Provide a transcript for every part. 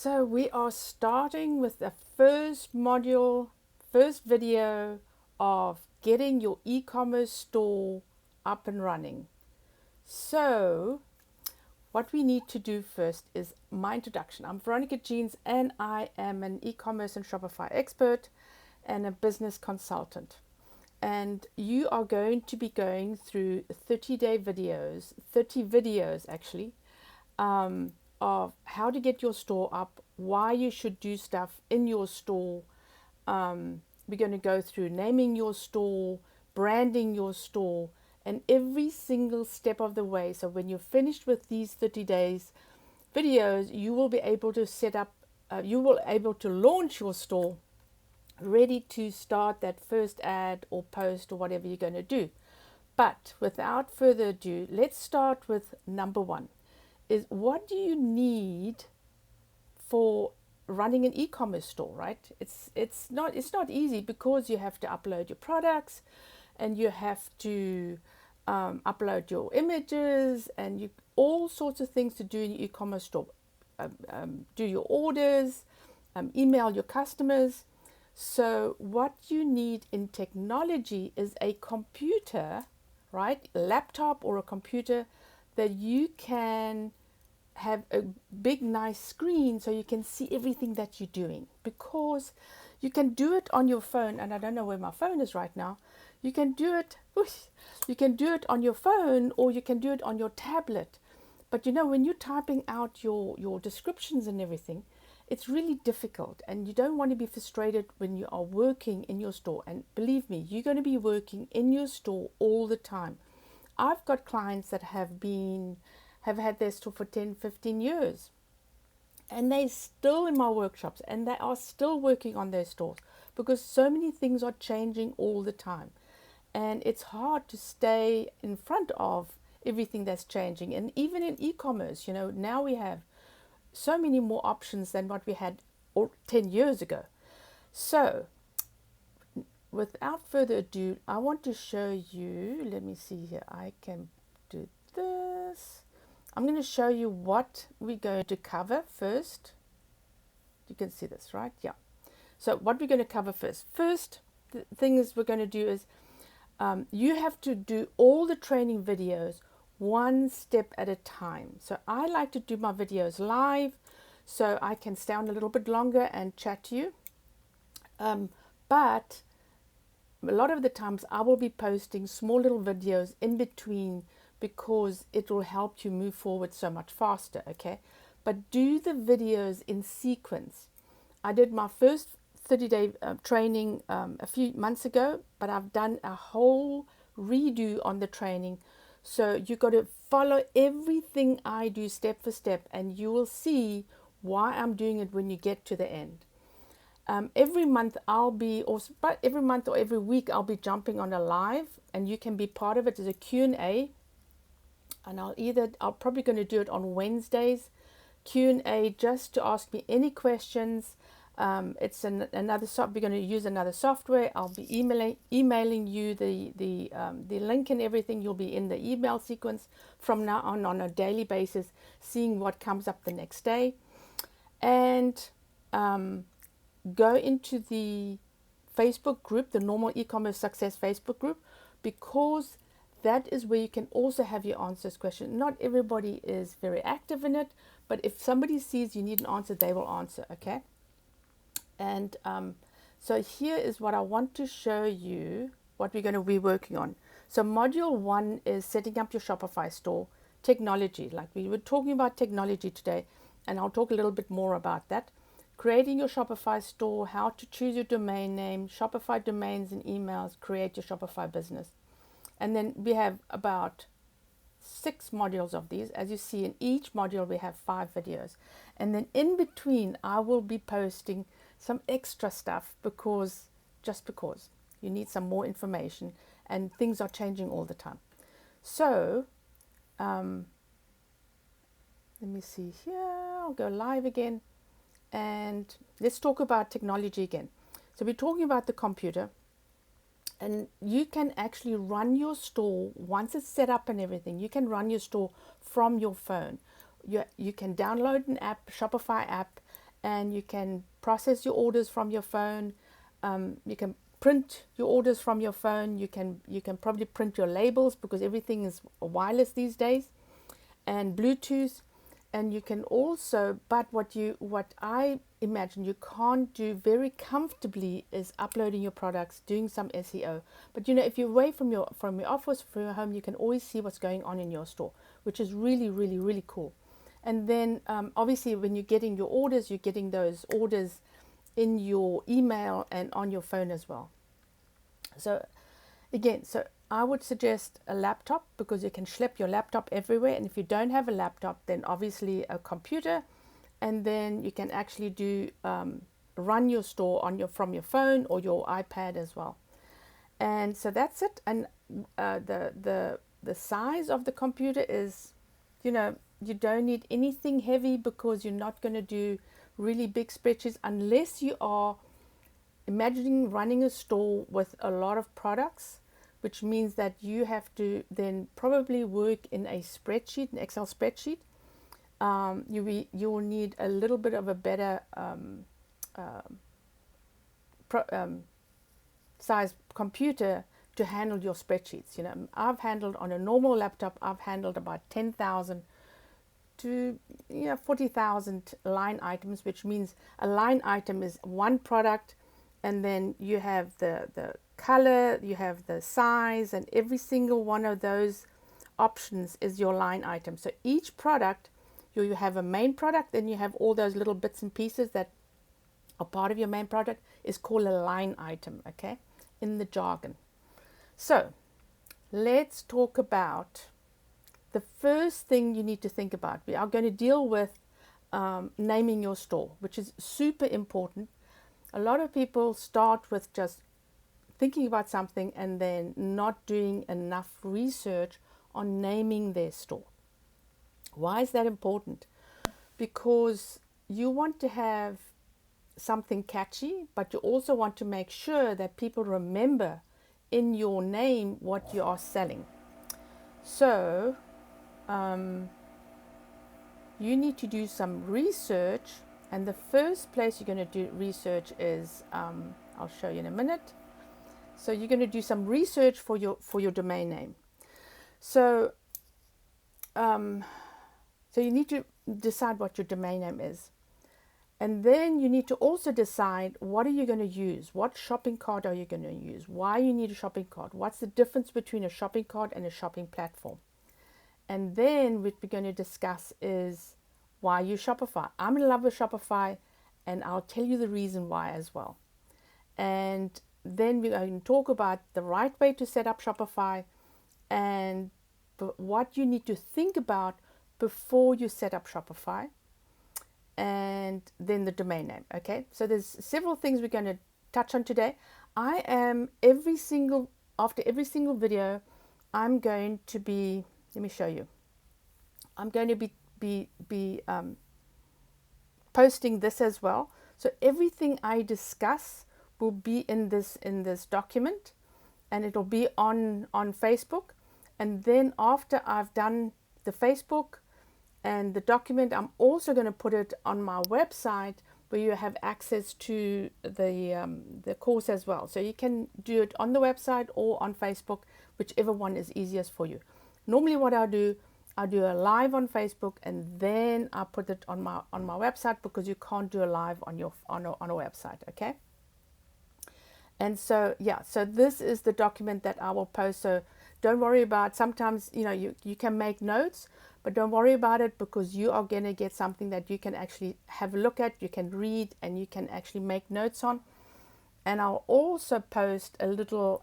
So we are starting with the first module, first video of getting your e-commerce store up and running. So what we need to do first is my introduction. I'm Veronica Jeans and I am an e-commerce and Shopify expert and a business consultant. And you are going to be going through 30-day videos, 30 videos actually, of how to get your store up, why you should do stuff in your store. We're going to go through naming your store, branding your store, and every single step of the way. So when you're finished with these 30 days videos, you will be able to set up, you will be able to launch your store ready to start that first ad or post or whatever you're going to do. But without further ado, let's start with number one. Is what do you need for running an e-commerce store, right? It's not easy because you have to upload your products and you have to upload your images and you all sorts of things to do in your e-commerce store. Do your orders, email your customers. So what you need in technology is a computer, right? A laptop or a computer that you can have a big nice screen so you can see everything that you're doing, because you can do it on your phone, and I don't know where my phone is right now. You can do it on your phone or you can do it on your tablet. But you know, when you're typing out your descriptions and everything, it's really difficult, and you don't want to be frustrated when you are working in your store. And believe me, you're going to be working in your store all the time. I've got clients that have had their store for 10, 15 years, and they're still in my workshops and they are still working on their stores because so many things are changing all the time. And it's hard to stay in front of everything that's changing. And even in e-commerce, you know, now we have so many more options than what we had 10 years ago. So without further ado, I want to show you, let me see here, I can do this. I'm going to show you what we're going to cover first. You can see this, right? Yeah. So what we're going to cover first. First thing is we're going to do is you have to do all the training videos one step at a time. So I like to do my videos live so I can stay on a little bit longer and chat to you. But a lot of the times I will be posting small little videos in between because it will help you move forward so much faster, okay? But do the videos in sequence. I did my first 30-day training a few months ago, but I've done a whole redo on the training. So you got to follow everything I do step for step, and you will see why I'm doing it when you get to the end. Every month every month or every week I'll be jumping on a live, and you can be part of it as a Q&A. And I'll probably going to do it on Wednesdays, Q&A, just to ask me any questions. It's another we're going to use another software. I'll be emailing you the link and everything. You'll be in the email sequence from now on a daily basis, seeing what comes up the next day. And go into the Facebook group, the Normal E-commerce Success Facebook group, because that is where you can also have your answers question. Not everybody is very active in it, but if somebody sees you need an answer, they will answer, okay? And so here is what I want to show you, what we're going to be working on. So module 1 is setting up your Shopify store, technology. Like we were talking about technology today, and I'll talk a little bit more about that. Creating your Shopify store, how to choose your domain name, Shopify domains and emails, create your Shopify business. And then we have about 6 modules of these. As you see, in each module we have 5 videos. And then in between I will be posting some extra stuff because you need some more information and things are changing all the time. So let me see here. I'll go live again and let's talk about technology again. So we're talking about the computer, and you can actually run your store once it's set up and everything. You can run your store from your phone. You can download an app, Shopify app, and you can process your orders from your phone. You can print your orders from your phone. You can probably print your labels because everything is wireless these days, and Bluetooth. And you can also, but what I imagine you can't do very comfortably is uploading your products, doing some SEO. But if you're away from your office, from your home, you can always see what's going on in your store, which is really, really, really cool. And then obviously when you're getting your orders, you're getting those orders in your email and on your phone as well. So again, I would suggest a laptop because you can schlep your laptop everywhere. And if you don't have a laptop, then obviously a computer, and then you can actually do run your store from your phone or your iPad as well. And so that's it. And the size of the computer is, you don't need anything heavy because you're not going to do really big spreadsheets unless you are imagining running a store with a lot of products, which means that you have to then probably work in a spreadsheet, an Excel spreadsheet. You will need a little bit of a better size computer to handle your spreadsheets. I've handled on a normal laptop, I've handled about 10,000 to 40,000 line items, which means a line item is one product, and then you have the color, you have the size, and every single one of those options is your line item. So each product, you have a main product, then you have all those little bits and pieces that are part of your main product, is called a line item, okay, in the jargon. So let's talk about the first thing you need to think about. We are going to deal with naming your store, which is super important. A lot of people start with just thinking about something and then not doing enough research on naming their store. Why is that important? Because you want to have something catchy, but you also want to make sure that people remember in your name what you are selling. So you need to do some research, and the first place you're going to do research is I'll show you in a minute. So you're going to do some research for your domain name. So you need to decide what your domain name is, and then you need to also decide what are you going to use, what shopping cart are you going to use, why you need a shopping cart, what's the difference between a shopping cart and a shopping platform. And then what we're going to discuss is why you Shopify. I'm in love with Shopify, and I'll tell you the reason why as well. And then we're going to talk about the right way to set up Shopify and what you need to think about before you set up Shopify, and then the domain name. Okay, so there's several things we're going to touch on today. After every single video, I'm going to be, let me show you. I'm going to be posting this as well. So everything I discuss will be in this document, and it'll be on Facebook. And then after I've done the Facebook and the document, I'm also going to put it on my website where you have access to the course as well. So you can do it on the website or on Facebook, whichever one is easiest for you. Normally what I'll do a live on Facebook, and then I put it on my website, because you can't do a live on a website, okay? And so so this is the document that I will post. So don't worry about, sometimes you can make notes, but don't worry about it, because you are going to get something that you can actually have a look at, you can read, and you can actually make notes on. And I'll also post a little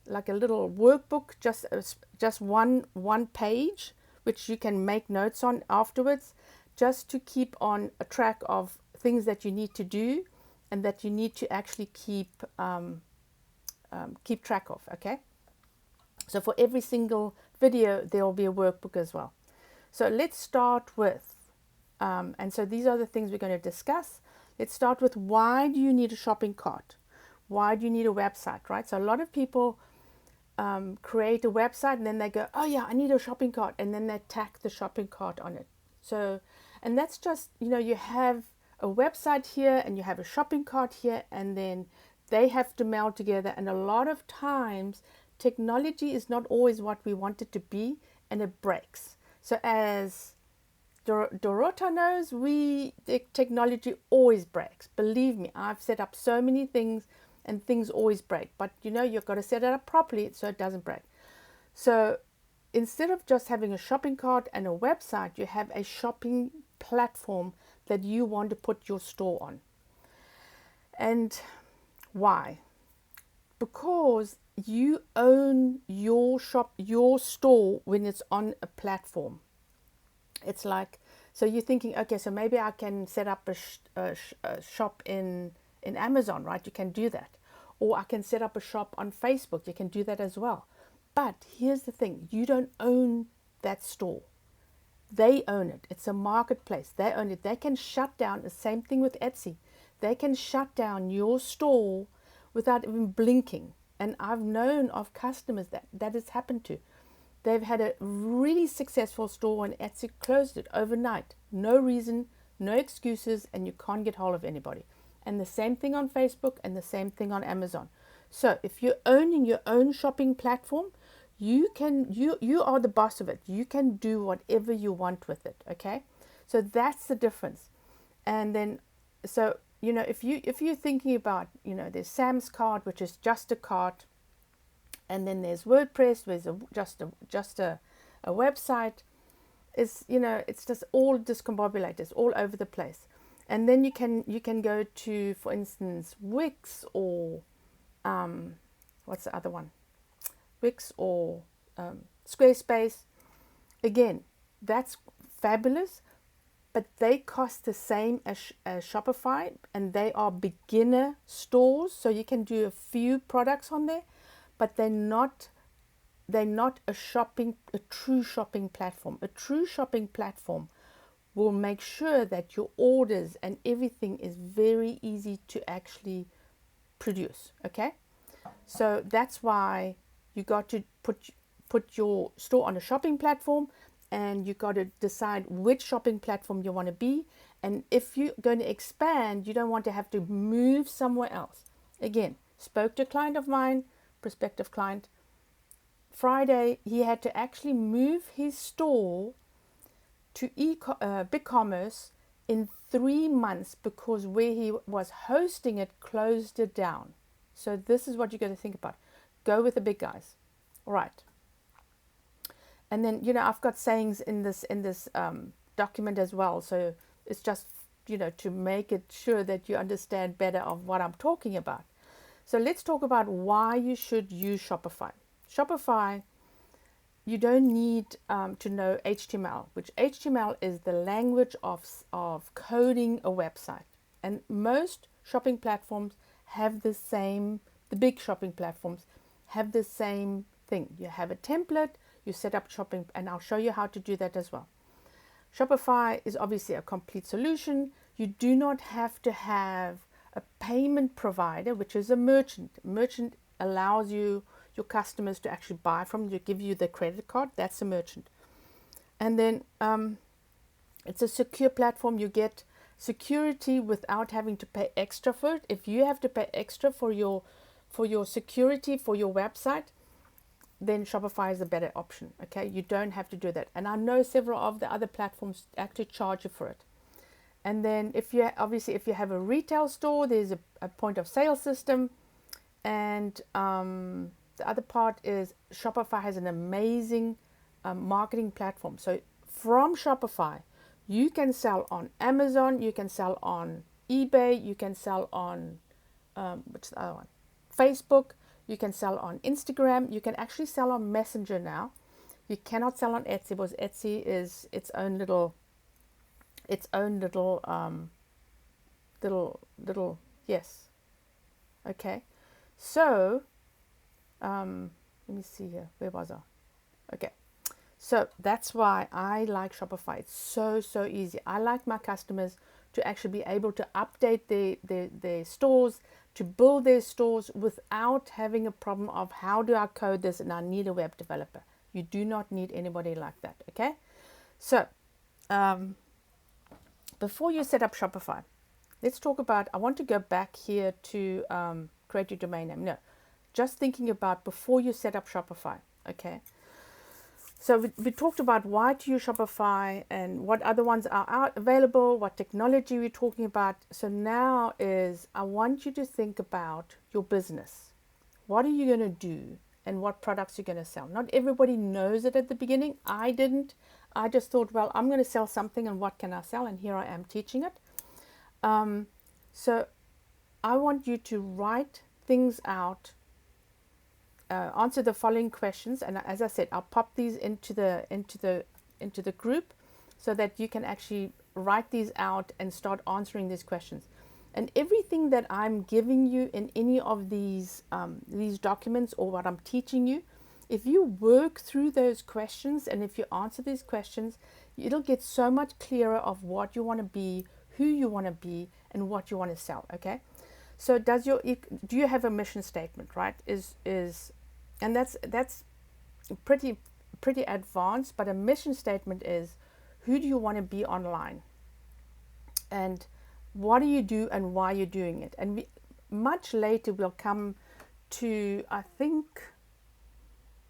like a little workbook, just one page, which you can make notes on afterwards, just to keep on a track of things that you need to do and that you need to actually keep track of. Okay, so for every single video there will be a workbook as well. So let's start with and so these are the things we're going to discuss. Let's start with, why do you need a shopping cart? Why do you need a website, right? So a lot of people create a website and then they go, oh yeah, I need a shopping cart, and then they tack the shopping cart on it. So, and that's just, you have a website here and you have a shopping cart here, and then they have to meld together. And a lot of times, technology is not always what we want it to be, and it breaks. So, as Dorota knows, the technology always breaks. Believe me, I've set up so many things and things always break. But you've got to set it up properly so it doesn't break. So instead of just having a shopping cart and a website, you have a shopping platform that you want to put your store on. And why? Because you own your store when it's on a platform. It's like, so you're thinking, okay, so maybe I can set up a shop in Amazon, right? You can do that. Or I can set up a shop on Facebook. You can do that as well. But here's the thing, you don't own that store. They own it. It's a marketplace. They own it. They can shut down, the same thing with Etsy. They can shut down your store without even blinking. And I've known of customers that has happened to. They've had a really successful store and Etsy closed it overnight. No reason, no excuses, and you can't get hold of anybody. And the same thing on Facebook and the same thing on Amazon. So if you're owning your own shopping platform, you are the boss of it. You can do whatever you want with it. Okay, so that's the difference. And then, so if you're thinking about, there's Sam's Cart, which is just a cart, and then there's WordPress, there's just a website. It's just all discombobulated. It's all over the place. And then you can go to, for instance, Wix or what's the other one? Wix or Squarespace. Again, that's fabulous, but they cost the same as Shopify, and they are beginner stores, so you can do a few products on there, but they're not a true shopping platform. A true shopping platform will make sure that your orders and everything is very easy to actually produce. Okay, so that's why you got to put your store on a shopping platform, and you got to decide which shopping platform you want to be. And if you're going to expand, you don't want to have to move somewhere else. Again, spoke to a client of mine, prospective client, Friday. He had to actually move his store to BigCommerce in 3 months because where he was hosting it closed it down. So this is what you got to think about. Go with the big guys. All right. And then, I've got sayings in this document as well. So it's just, to make it sure that you understand better of what I'm talking about. So let's talk about why you should use Shopify. Shopify, you don't need to know HTML, which HTML is the language of coding a website. And most shopping platforms have the big shopping platforms have the same thing. You have a template, you set up shopping, and I'll show you how to do that as well. Shopify is obviously a complete solution. You do not have to have a payment provider, which is a merchant. Merchant allows your customers to actually buy from you, give you the credit card. That's a merchant. And then it's a secure platform. You get security without having to pay extra for it. If you have to pay extra for your security for your website, then Shopify is a better option. Okay, you don't have to do that. And I know several of the other platforms actually charge you for it. And then if you have a retail store, there's a point of sale system. And the other part is Shopify has an amazing marketing platform. So from Shopify, you can sell on Amazon, you can sell on eBay, you can sell on what's the other one? Facebook, you can sell on Instagram, you can actually sell on Messenger now. You cannot sell on Etsy because Etsy is its own little yes. Okay. So let me see here. Where was I? Okay. So that's why I like Shopify. It's so easy. I like my customers to actually be able to update their stores, to build their stores without having a problem of how do I code this and I need a web developer. You do not need anybody like that. Okay. So um, before you set up Shopify, let's talk about, I want to go back here to create your domain name. No, just thinking about before you set up Shopify, okay? So we talked about why to use Shopify and what other ones are out available, what technology we're talking about. So now is I want you to think about your business. What are you going to do and what products you're going to sell? Not everybody knows it at the beginning. I didn't. I just thought, well, I'm going to sell something and what can I sell? And here I am teaching it. So I want you to write things out. Answer the following questions, and as I said, I'll pop these into the group so that you can actually write these out and start answering these questions. And everything that I'm giving you in any of these documents or what I'm teaching you, if you work through those questions and if you answer these questions, it'll get so much clearer of what you want to be, who you want to be, and what you want to sell. Okay, so do you have a mission statement? Right? And that's pretty advanced, but a mission statement is who do you want to be online, and what do you do and why you're doing it. And much later we'll come to, I think,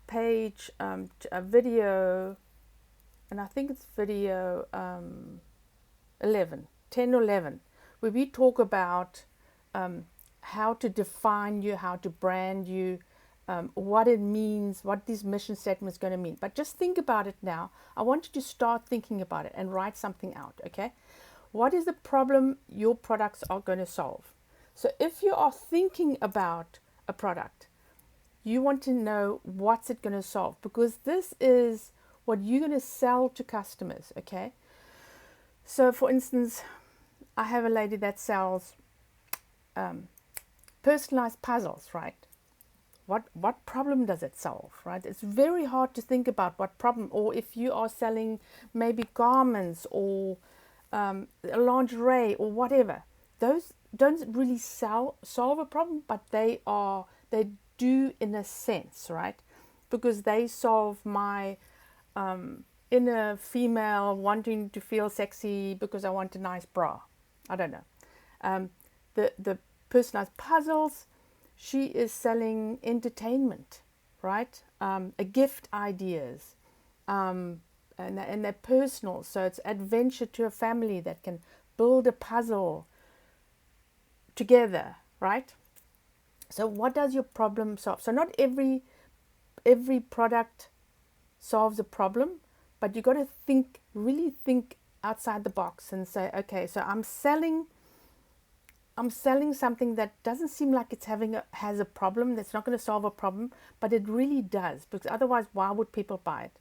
page a video, and I think it's video 10 or 11, where we talk about how to define you, how to brand you, what it means, what this mission statement is going to mean. But just think about it now. I want you to start thinking about it and write something out, okay? What is the problem your products are going to solve? So if you are thinking about a product, you want to know what's it going to solve, because this is what you're going to sell to customers, okay? So for instance, I have a lady that sells personalized puzzles, right? What problem does it solve, right? It's very hard to think about what problem. Or if you are selling maybe garments or lingerie or whatever, those don't really solve a problem, but they do in a sense, right? Because they solve my inner female wanting to feel sexy because I want a nice bra. I don't know. The personalized puzzles, she is selling entertainment, right? A gift ideas, and they're personal. So it's adventure to a family that can build a puzzle together, right? So what does your problem solve? So not every product solves a problem, but you got to really think outside the box and say, okay, so I'm selling something that doesn't seem like it's has a problem, that's not going to solve a problem, but it really does, because otherwise why would people buy it?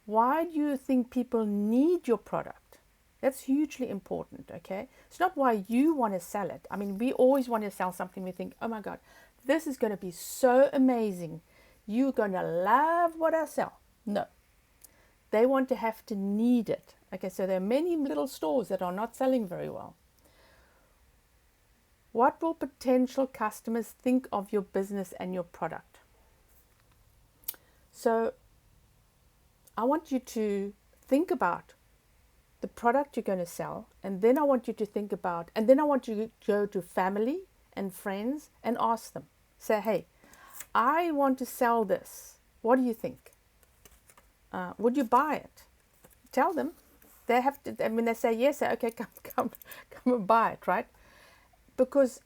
Why do you think people need your product? That's hugely important, okay? It's not why you want to sell it. I mean, we always want to sell something we think, oh my God, this is going to be so amazing. You're going to love what I sell. No. They want to have to need it. Okay, so there are many little stores that are not selling very well. What will potential customers think of your business and your product? So I want you to think about the product you're going to sell, and then I want you to think about, and then I want you to go to family and friends and ask them. Say, hey, I want to sell this. What do you think? Would you buy it? Tell them. They have to. I mean, they say yes. Say, okay, come and buy it, right? Because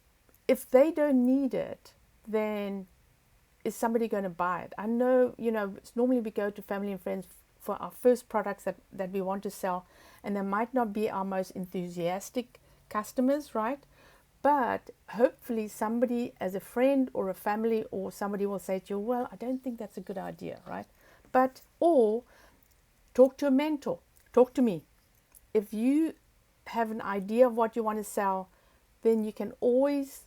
if they don't need it, then is somebody going to buy it? I know, normally we go to family and friends for our first products that we want to sell, and they might not be our most enthusiastic customers, right? But hopefully somebody as a friend or a family or somebody will say to you, well, I don't think that's a good idea, right? Or talk to a mentor, talk to me. If you have an idea of what you want to sell, then you can always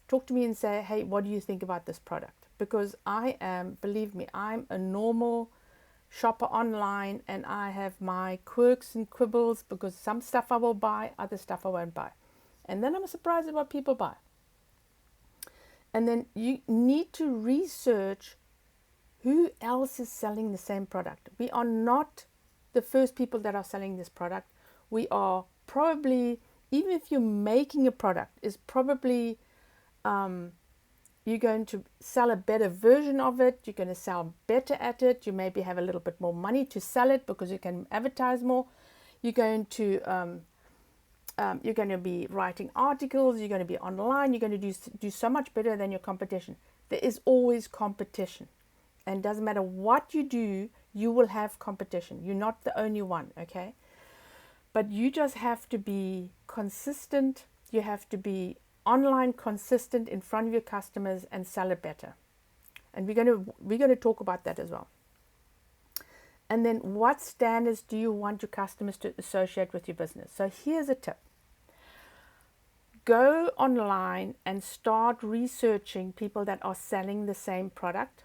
talk to me and say, hey, what do you think about this product? Because believe me, I'm a normal shopper online, and I have my quirks and quibbles, because some stuff I will buy, other stuff I won't buy. And then I'm surprised at what people buy. And then you need to research who else is selling the same product. We are not the first people that are selling this product. We are probably, even if you're making a product, is probably you're going to sell a better version of it. You're going to sell better at it. You maybe have a little bit more money to sell it because you can advertise more. You're going to be writing articles. You're going to be online. You're going to do so much better than your competition. There is always competition, and it doesn't matter what you do, you will have competition. You're not the only one, okay? But you just have to be consistent. You have to be online consistent in front of your customers and sell it better. And we're going to talk about that as well. And then what standards do you want your customers to associate with your business? So here's a tip. Go online and start researching people that are selling the same product.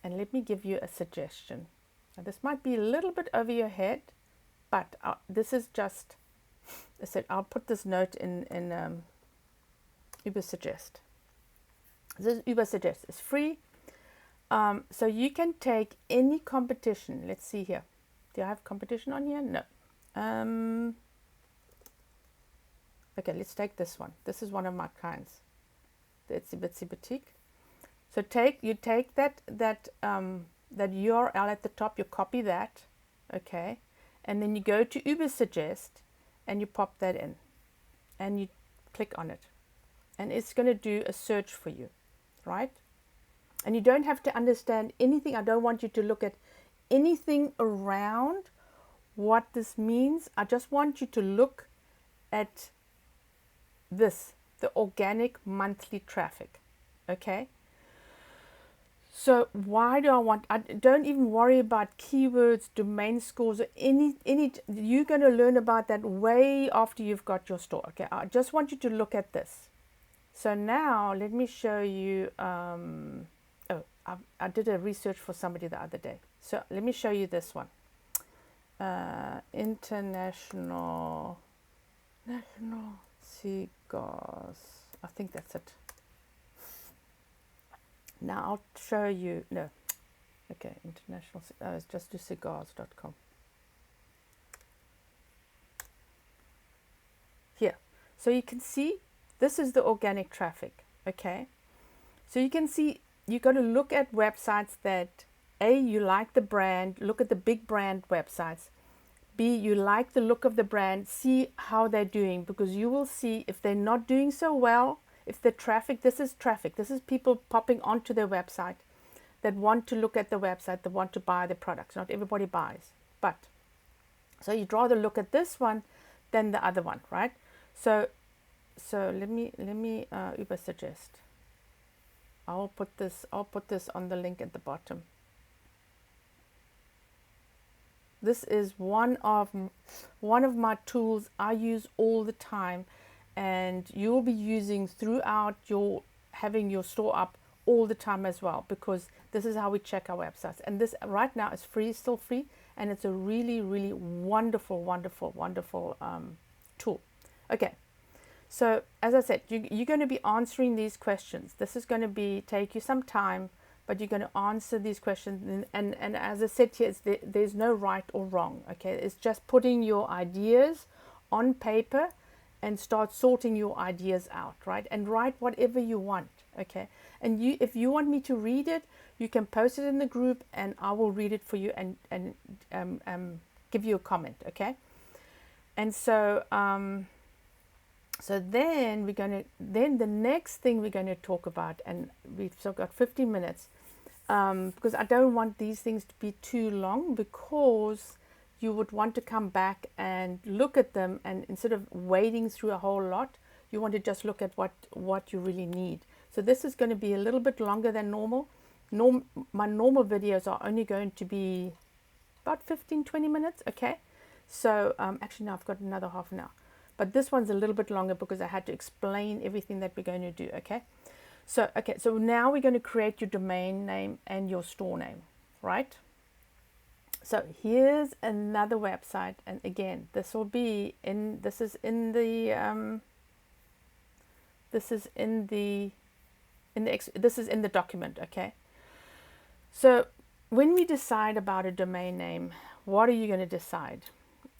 And let me give you a suggestion. Now, this might be a little bit over your head, but this is just, I said, I'll put this note in Ubersuggest. This Ubersuggest is free. So you can take any competition. Let's see here. Do I have competition on here? No. Okay, let's take this one. This is one of my clients. The Itsy Bitsy Boutique. So you take that URL at the top. You copy that, okay, and then you go to Ubersuggest and you pop that in, and you click on it, and it's going to do a search for you, right? And you don't have to understand anything. I don't want you to look at anything around what this means. I just want you to look at this, the organic monthly traffic, okay? So why do I don't even worry about keywords, domain scores, or any, you're going to learn about that way after you've got your store, okay? I just want you to look at this. So now let me show you, I did a research for somebody the other day. So let me show you this one. National cigars. I think that's it. Now I'll show you. No. Okay, international. It's just do cigars.com. Here. So you can see this is the organic traffic. Okay. So you can see you've got to look at websites that A, you like the brand, look at the big brand websites. B, you like the look of the brand, see how they're doing, because you will see if they're not doing so well, if the traffic, this is people popping onto their website that want to look at the website, that want to buy the products. Not everybody buys, but so you'd rather look at this one than the other one, right? So let me Ubersuggest. I'll put this on the link at the bottom. This is one of my tools I use all the time, and you'll be using throughout having your store up all the time as well, because this is how we check our websites. And this right now is free, still free, and it's a really, really wonderful tool. Okay, so as I said, you're going to be answering these questions. This is going to take you some time, but you're going to answer these questions, and as I said here, there's no right or wrong, okay? It's just putting your ideas on paper and start sorting your ideas out, right? And write whatever you want, okay? And if you want me to read it, you can post it in the group and I will read it for you and give you a comment, okay? And so then the next thing we're going to talk about, and we've still got 15 minutes, because I don't want these things to be too long, because you would want to come back and look at them, and instead of wading through a whole lot, you want to just look at what you really need. So this is going to be a little bit longer than normal. My normal videos are only going to be about 15-20 minutes, okay? So actually now I've got another half an hour. But this one's a little bit longer because I had to explain everything that we're going to do, okay? So now we're going to create your domain name and your store name, right? So here's another website, and again, this is in the document, okay? So when we decide about a domain name, what are you going to decide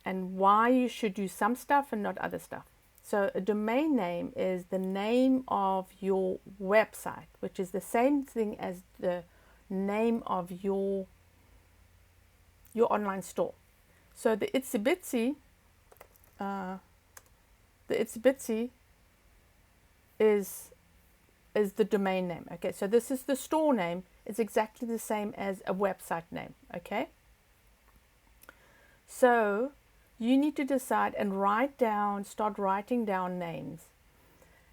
and why you should do some stuff and not other stuff. So a domain name is the name of your website, which is the same thing as the name of your online store. So the Itsy Bitsy is the domain name. Okay, so this is the store name. It's exactly the same as a website name. Okay, so you need to decide and start writing down names.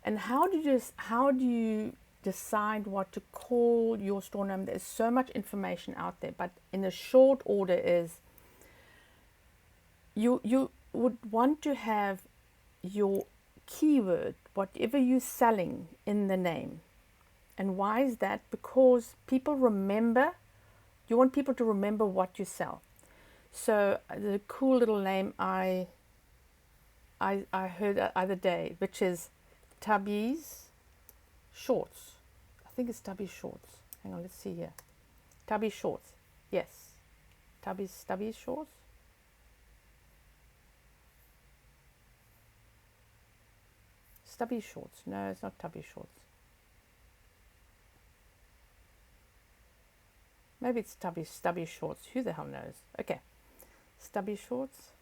And how do you decide what to call your store name? There's so much information out there, but in a short order is you would want to have your keyword, whatever you're selling, in the name. And why is that? Because you want people to remember what you sell. So the cool little name I heard the other day, which is Tubby's Shorts. I think it's Tubby's Shorts. Hang on, let's see here. Tubby's Shorts. Yes. Tubby's Shorts. Stubby Shorts. No, it's not Tubby Shorts. Maybe it's Stubby Shorts. Who the hell knows? Okay. Stubby Shorts.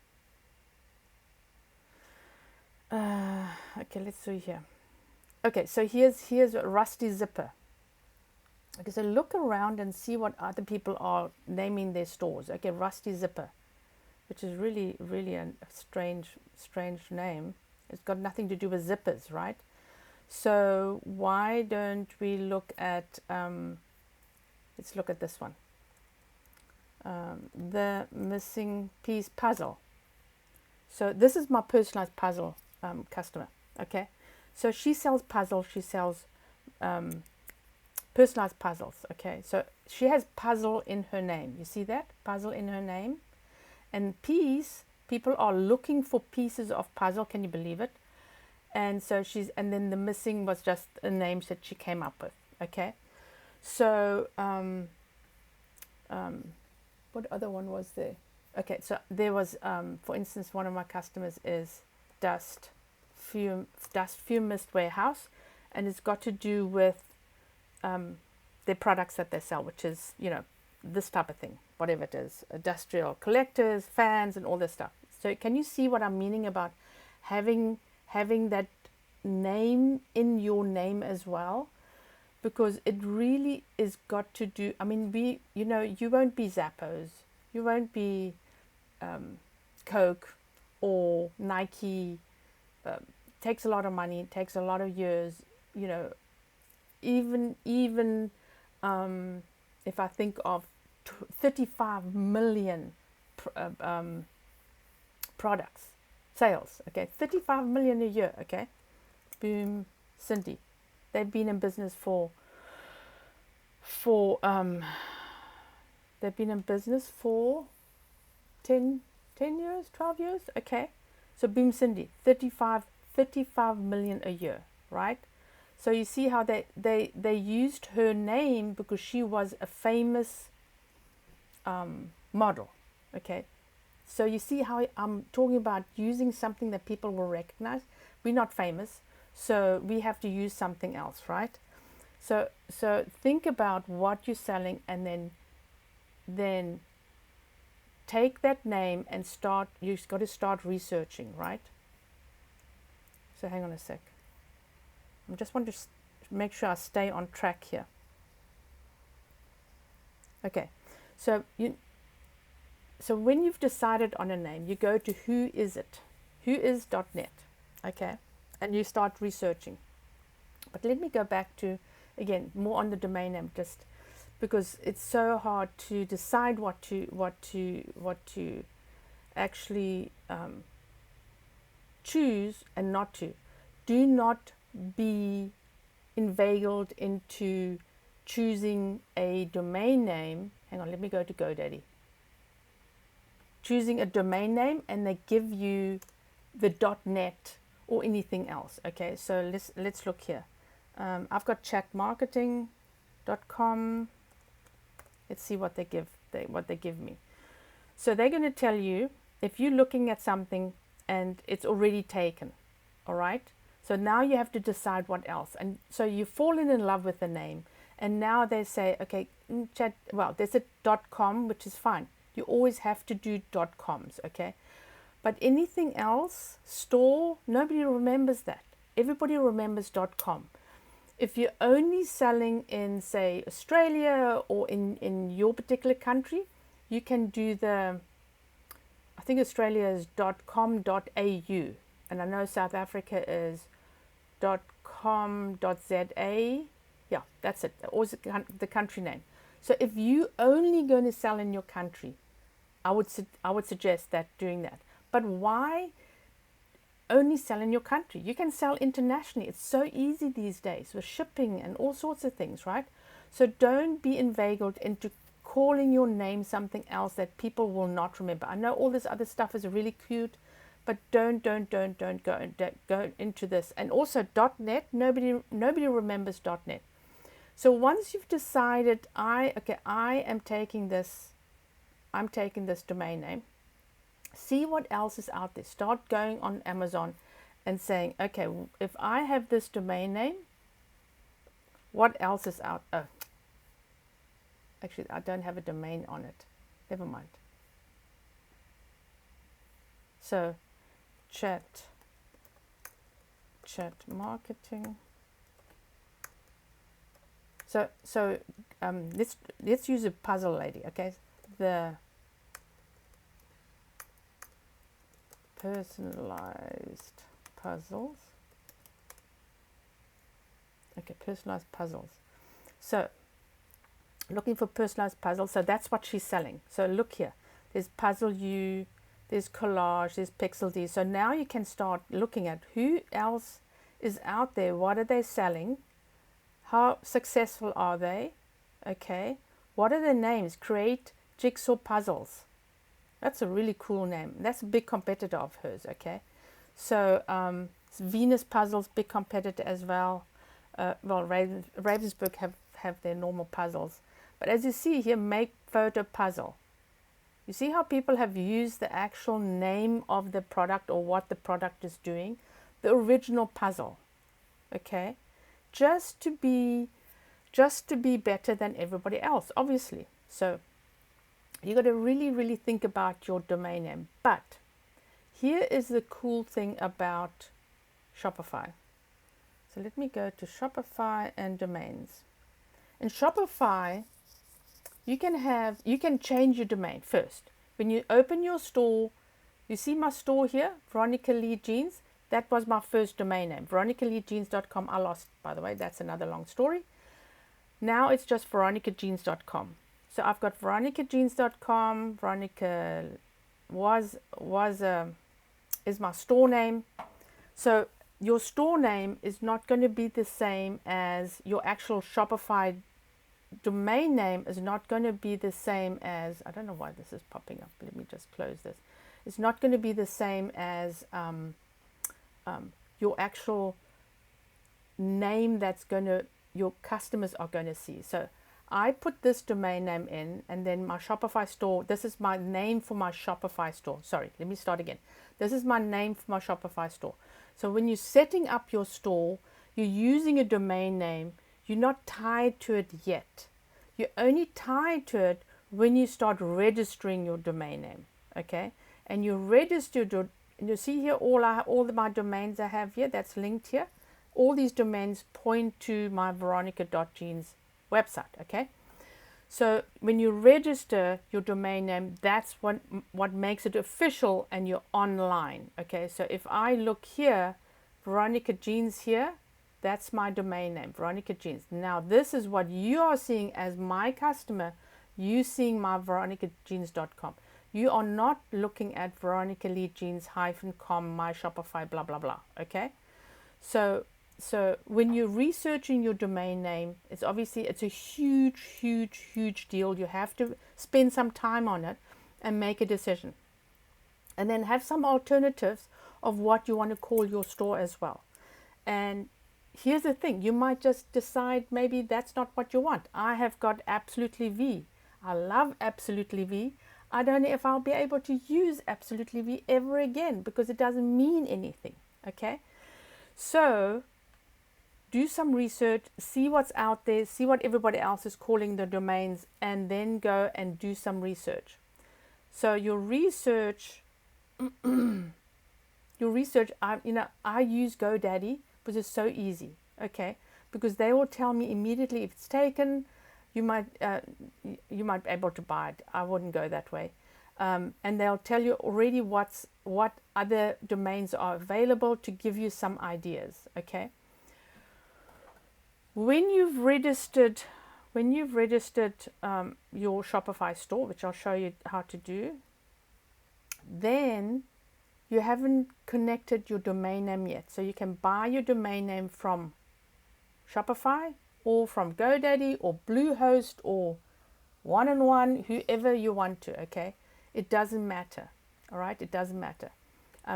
Okay, let's see here. Okay, so here's a Rusty Zipper. Okay, so look around and see what other people are naming their stores. Okay, Rusty Zipper, which is really a strange name. It's got nothing to do with zippers, right? So why don't we look at let's look at this one. The Missing Piece Puzzle. So this is my personalized puzzle customer. Okay, so she sells puzzles. She sells personalized puzzles. Okay, so she has puzzle in her name. You see that? Puzzle in her name. And piece, people are looking for pieces of puzzle. Can you believe it? And so and then the missing was just a name that she came up with. Okay, so what other one was there? Okay, so there was for instance, one of my customers is Dust Fume Mist Warehouse, and it's got to do with their products that they sell, which is, this type of thing, whatever it is, industrial collectors, fans, and all this stuff. So can you see what I'm meaning about having that name in your name as well? Because it really is got to do, you won't be Zappos, you won't be Coke or Nike. Takes a lot of money, takes a lot of years, even if I think of 35 million products, sales, okay, 35 million a year, okay, Boom Cindy, they've been in business for 10 years, 12 years, okay, so Boom Cindy, 35 million a year, right? So you see how they used her name because she was a famous model. Okay, so you see how I'm talking about using something that people will recognize. We're not famous, so we have to use something else, right? So think about what you're selling, and then take that name and you've got to start researching, right? So hang on a sec. I just want to make sure I stay on track here. Okay, so when you've decided on a name, you go to whois.net, okay, and you start researching. But let me go back to, again, more on the domain name, just because it's so hard to decide what to actually choose and not to. Do not be inveigled into choosing a domain name. Hang on, let me go to GoDaddy. Choosing a domain name and they give you the .net or anything else. Okay, so let's look here. I've got chatmarketing.com. Let's see what they give me. So they're going to tell you if you're looking at something and it's already taken, all right? So now you have to decide what else. And so you've fallen in love with the name. And now they say, okay, chat, well, there's a .com, which is fine. You always have to do .coms, okay? But anything else, store, nobody remembers that. Everybody remembers .com. If you're only selling in, say, Australia or in your particular country, you can do the, I think Australia is .com.au. And I know South Africa is .com.za. Yeah, that's it. Always the country name. So if you only going to sell in your country, I would suggest that doing that. But why only sell in your country? You can sell internationally. It's so easy these days with shipping and all sorts of things, right? So don't be inveigled into calling your name something else that people will not remember. I know all this other stuff is really cute, but don't go into this. And also .net, nobody remembers .net. So once you've decided, I'm taking this domain name, see what else is out there. Start going on Amazon and saying, okay, if I have this domain name, what else is out? Oh, actually, I don't have a domain on it. Never mind. So, chat marketing. So let's use a puzzle lady, okay? The personalized puzzles. Okay, personalized puzzles. So looking for personalized puzzles. So that's what she's selling. So look here. There's Puzzle U, there's Collage, there's Pixel D. So now you can start looking at who else is out there. What are they selling? How successful are they? Okay. What are their names? Create Jigsaw Puzzles. That's a really cool name. That's a big competitor of hers. Okay. So Venus Puzzles, big competitor as well. Ravensburg have their normal puzzles. But as you see here, Make Photo Puzzle. You see how people have used the actual name of the product or what the product is doing? The original puzzle. Okay. Just to be better than everybody else, obviously. So you got to really think about your domain name. But here is the cool thing about Shopify. So let me go to Shopify and domains. In Shopify, you can change your domain first. When you open your store, you see my store here, Veronica Lee Jeans. That was my first domain name, veronicaleejeans.com. I lost, by the way. That's another long story. Now it's just veronicajeans.com. So I've got veronicajeans.com. Veronica is my store name. So your store name is not going to be the same as your actual Shopify domain name. Is not going to be the same as, I don't know why this is popping up. Let me just close this. It's not going to be the same as your actual name your customers are going to see. So I put this domain name in, and then my Shopify store, this is my name for my Shopify store. Sorry, let me start again. This is my name for my Shopify store. So when you're setting up your store, you're using a domain name, you're not tied to it yet. You're only tied to it when you start registering your domain name, okay? And you registered your, and you see here all my domains I have here, that's linked here. All these domains point to my veronica.jeans website, okay? So when you register your domain name, that's what makes it official and you're online, okay? So if I look here, Veronica Jeans here, that's my domain name, Veronica Jeans. Now this is what you are seeing as my customer. You seeing my veronicajeans.com. You are not looking at veronicaleejeans-com, my Shopify, blah, blah, blah, okay? So when you're researching your domain name, it's a huge deal. You have to spend some time on it and make a decision. And then have some alternatives of what you want to call your store as well. And here's the thing, you might just decide maybe that's not what you want. I have got Absolutely V. I love Absolutely V. I don't know if I'll be able to use Absolutely V ever again because it doesn't mean anything. Okay, so do some research, see what's out there, see what everybody else is calling the domains, and then go and do some research. So your research, I use GoDaddy because it's so easy. Okay, because they will tell me immediately if it's taken. You might be able to buy it. I wouldn't go that way, and they'll tell you already what other domains are available to give you some ideas. Okay. When you've registered your Shopify store, which I'll show you how to do, then you haven't connected your domain name yet. So you can buy your domain name from Shopify or from GoDaddy or Bluehost or one-on-one, whoever you want to, okay? It doesn't matter, all right? It doesn't matter.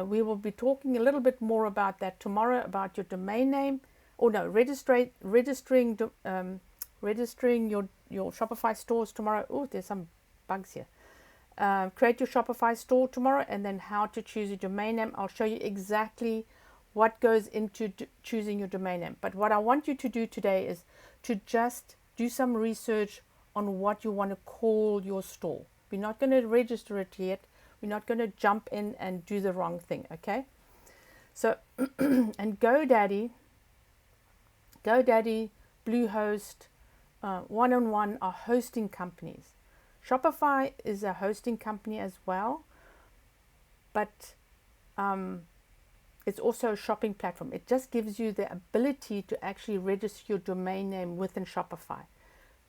We will be talking a little bit more about that tomorrow, about your domain name. Registering your Shopify stores tomorrow. Oh, there's some bugs here. Create your Shopify store tomorrow, and then how to choose your domain name. I'll show you exactly what goes into choosing your domain name. But what I want you to do today is to just do some research on what you want to call your store. We're not going to register it yet. We're not going to jump in and do the wrong thing, okay? So, and GoDaddy, Bluehost, one-on-one are hosting companies. Shopify is a hosting company as well, but it's also a shopping platform. It just gives you the ability to actually register your domain name within Shopify.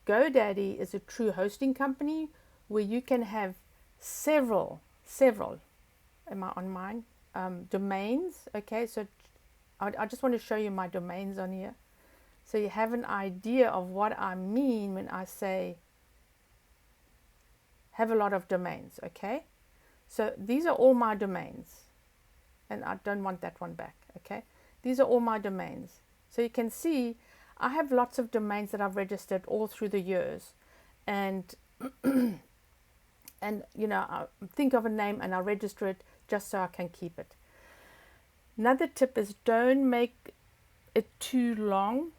GoDaddy is a true hosting company where you can have several, am I on mine? Domains. Okay, so I just want to show you my domains on here. So you have an idea of what I mean when I say have a lot of domains, okay? So these are all my domains. And I don't want that one back, okay? These are all my domains. So you can see I have lots of domains that I've registered all through the years. And, and I think of a name and I register it just so I can keep it. Another tip is don't make it too long.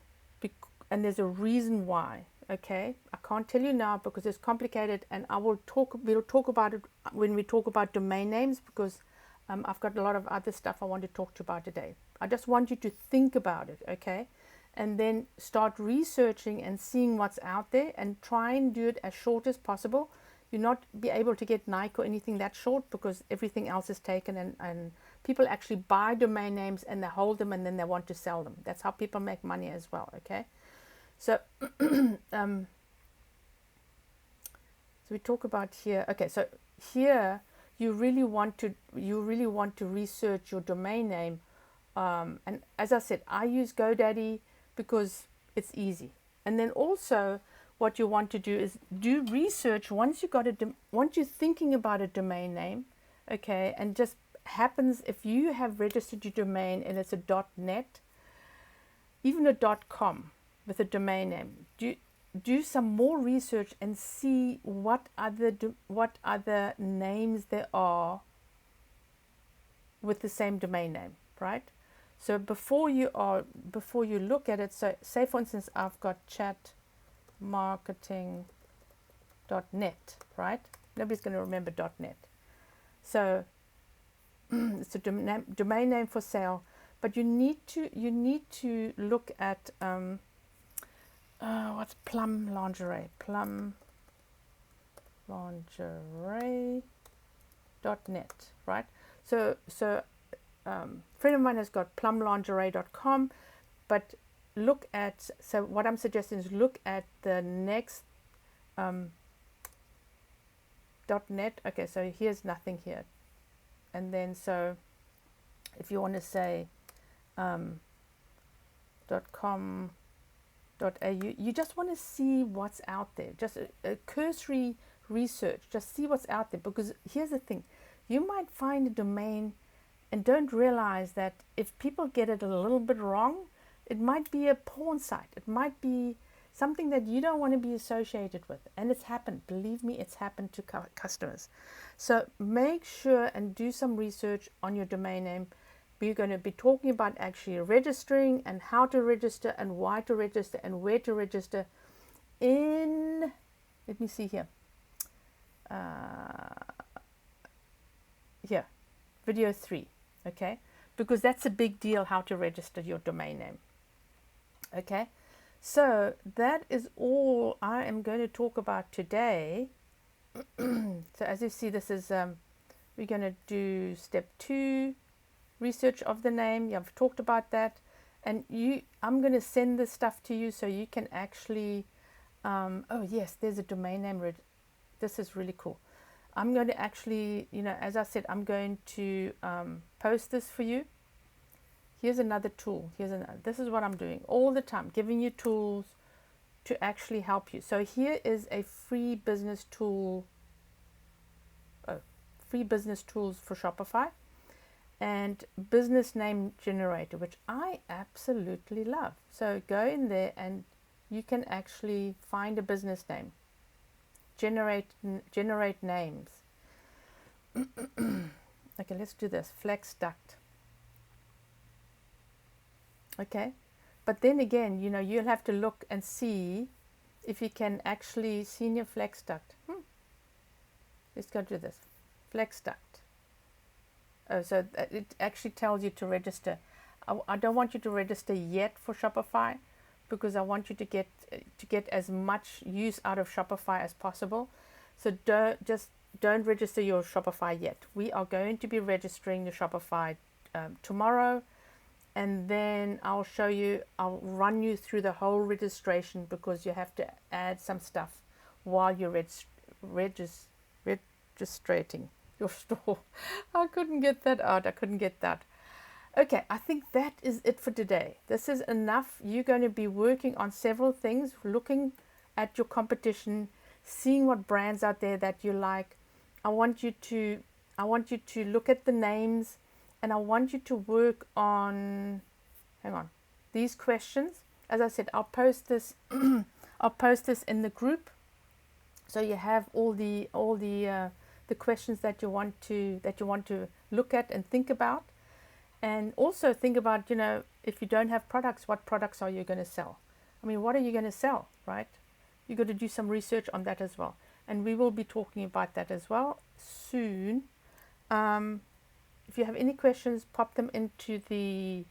And there's a reason why, okay? I can't tell you now because it's complicated, and we'll talk about it when we talk about domain names, because I've got a lot of other stuff I want to talk to you about today. I just want you to think about it, okay? And then start researching and seeing what's out there and try and do it as short as possible. You'll not be able to get Nike or anything that short because everything else is taken, and people actually buy domain names and they hold them and then they want to sell them. That's how people make money as well, okay? So, so we talk about here. Okay, so here you really want to research your domain name, and as I said, I use GoDaddy because it's easy. And then also, what you want to do is do research once you're thinking about a domain name, okay? And just happens if you have registered your domain and it's a .net, even a .com. With a domain name, do some more research and see what other names there are with the same domain name, right? So before you look at it, so say for instance I've got chatmarketing.net, right? Nobody's going to remember .net. So it's a domain name for sale, but you need to look at what's Plum Lingerie? Plumlingerie.net, right? So friend of mine has got plumlingerie.com, but look at, so what I'm suggesting is look at the next .net. Okay, so here's nothing here. And then so if you want to say .com, .au, you just want to see what's out there, just a cursory research, just see what's out there, because here's the thing, you might find a domain and don't realize that if people get it a little bit wrong, it might be a porn site, it might be something that you don't want to be associated with. And it's happened. Believe me, it's happened to customers. So make sure and do some research on your domain name. We're going to be talking about actually registering and how to register and why to register and where to register in, let me see here, here, video 3, okay? Because that's a big deal, how to register your domain name, okay? So that is all I am going to talk about today. So as you see, this is, we're going to do step 2, research of the name. Yeah, I've talked about that. And I'm going to send this stuff to you so you can actually, oh yes, there's a domain name. This is really cool. I'm going to actually, as I said, I'm going to post this for you. Here's another tool. This is what I'm doing all the time, giving you tools to actually help you. So here is a free business tool, free business tools for Shopify, and business name generator, which I absolutely love. So go in there and you can actually find a business name, generate names. Okay, let's do this. Flex duct. Okay, but then again, you'll have to look and see if you can actually see in your flex duct. Let's go do this. Flex duct. Oh, so it actually tells you to register. I don't want you to register yet for Shopify, because I want you to get as much use out of Shopify as possible. So don't register your Shopify yet. We are going to be registering your Shopify tomorrow, and then I'll run you through the whole registration, because you have to add some stuff while you're registrating your store. I couldn't get that out. Okay, I think that is it for today. This is enough. You're going to be working on several things, looking at your competition, seeing what brands out there that you like. I want you to look at the names, and I want you to work on, these questions. As I said, I'll post this I'll post this in the group, so you have all the questions that you want to look at and think about. And also think about, if you don't have products, what products are you going to sell? What are you going to sell, right? You've got to do some research on that as well. And we will be talking about that as well soon. If you have any questions, pop them into the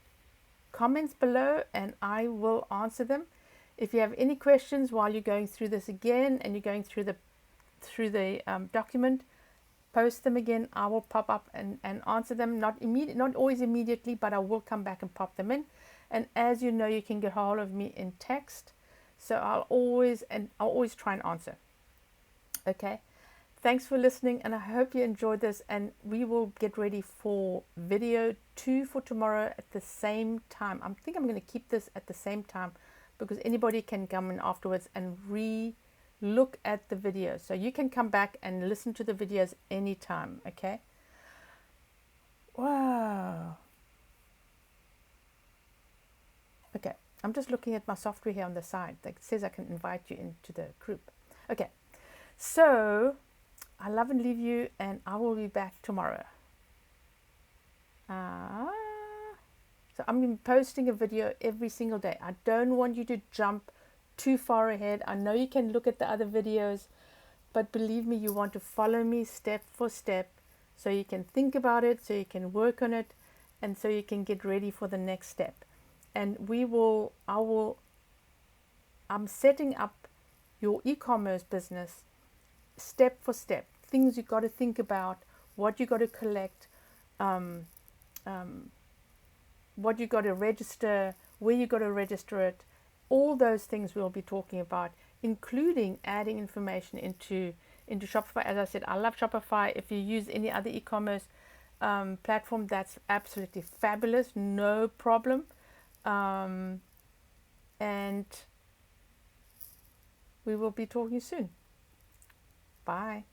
comments below and I will answer them. If you have any questions while you're going through this again and you're going through the document, post them again. I will pop up and answer them. Not always immediately, but I will come back and pop them in. And as you know, you can get hold of me in text, so I'll always try and answer. Okay, thanks for listening, and I hope you enjoyed this. And we will get ready for video 2 for tomorrow at the same time. I think I'm going to keep this at the same time, because anybody can come in afterwards and look at the videos, so you can come back and listen to the videos anytime. Okay, wow. Okay, I'm just looking at my software here on the side that says I can invite you into the group. Okay, so I love and leave you, and I will be back tomorrow. So I'm going to be posting a video every single day. I don't want you to jump too far ahead. I know you can look at the other videos, but believe me, you want to follow me step for step, so you can think about it, so you can work on it, and so you can get ready for the next step. And I'm setting up your e-commerce business step for step. Things you got to think about, what you got to collect, what you got to register, where you got to register it. All those things we'll be talking about, including adding information into Shopify. As I said, I love Shopify. If you use any other e-commerce platform, that's absolutely fabulous, no problem. And we will be talking soon. Bye.